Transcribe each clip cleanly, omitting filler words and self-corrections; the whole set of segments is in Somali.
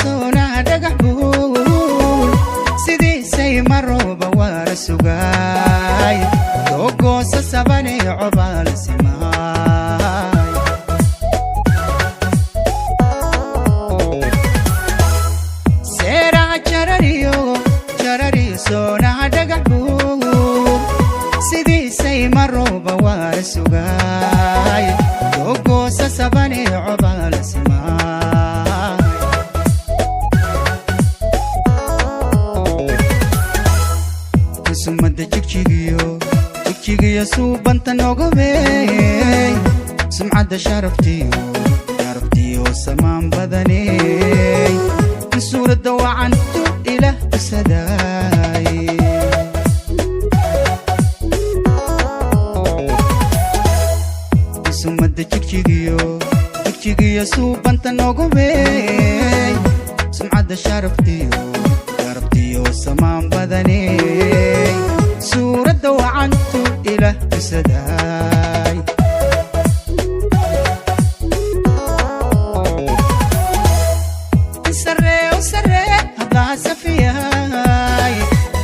soona dhagax buul sidii say marooba waa sugay dogoosa sabane cobal simaay seera jarariyo soona dhagax buul sidii say marooba waa sugay dogoosa sabane cobal simaay sumada jigjigiyo suubanta nogobeey sumcadda sharaftiyo samaan badaney suuradda wacantu ilaah tusadaay sumada jigjigiyo suubanta nogobeey sumcadda sharaftiyo samaan badaney suuradda wacantu ilaah tusadaay saree hablaha safiyaay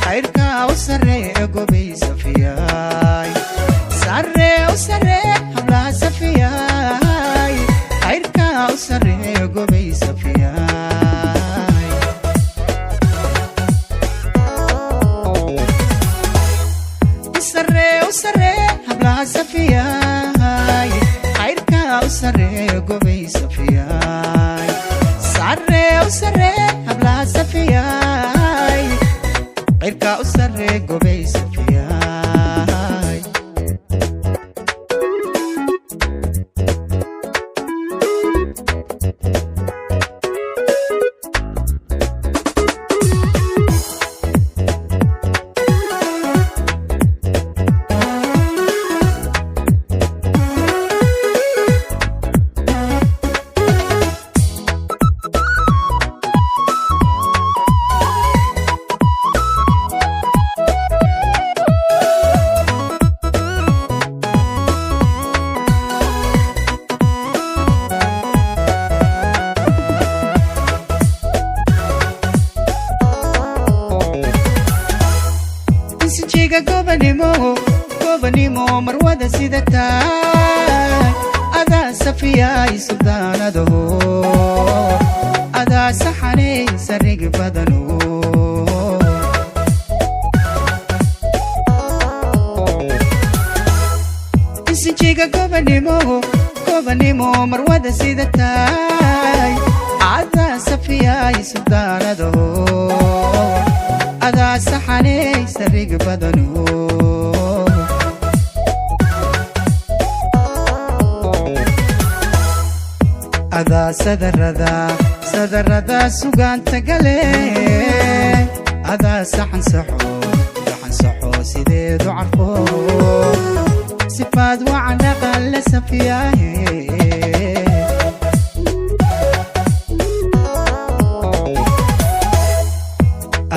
khayrkaa u saree gobay safiyaay saree hablaha safiyaay khayrkaa u saree gobay safiyaay saree hablaha safiyaay khayrkaa u saree gobay safiyaay saree hablaha safiyaay khayrkaa u saree gobay safiyaay gobanimo marwada sidataay adaa safiyaay suldaanado adaa saxaney sarig badano isinjiga gobanimo marwada sidataay adaa safiyaay suldaanado adaa saxaney sarig badano adaa sadarada sugaanta gale adaa saxan saxo sideedu carfo sifaad wacan dhaqan la safiyaaye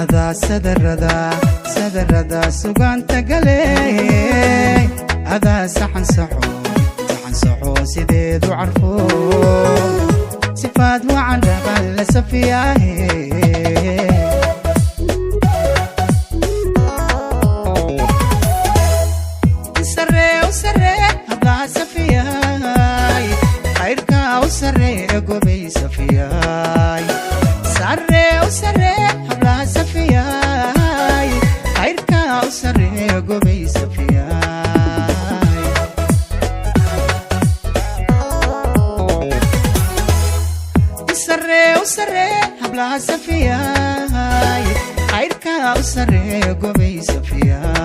adaa sadarada sugaanta gale adaa saxan saxo sideedu carfo sifaad wacan dhaqan la safiyaaye saree hablaha safiyaay khayrkaa u saree gobay safiyaay saree hablaha safiyaay khayrkaa u saree gobay safiyaay usare habla safiyay khayrka usare gobay safiyay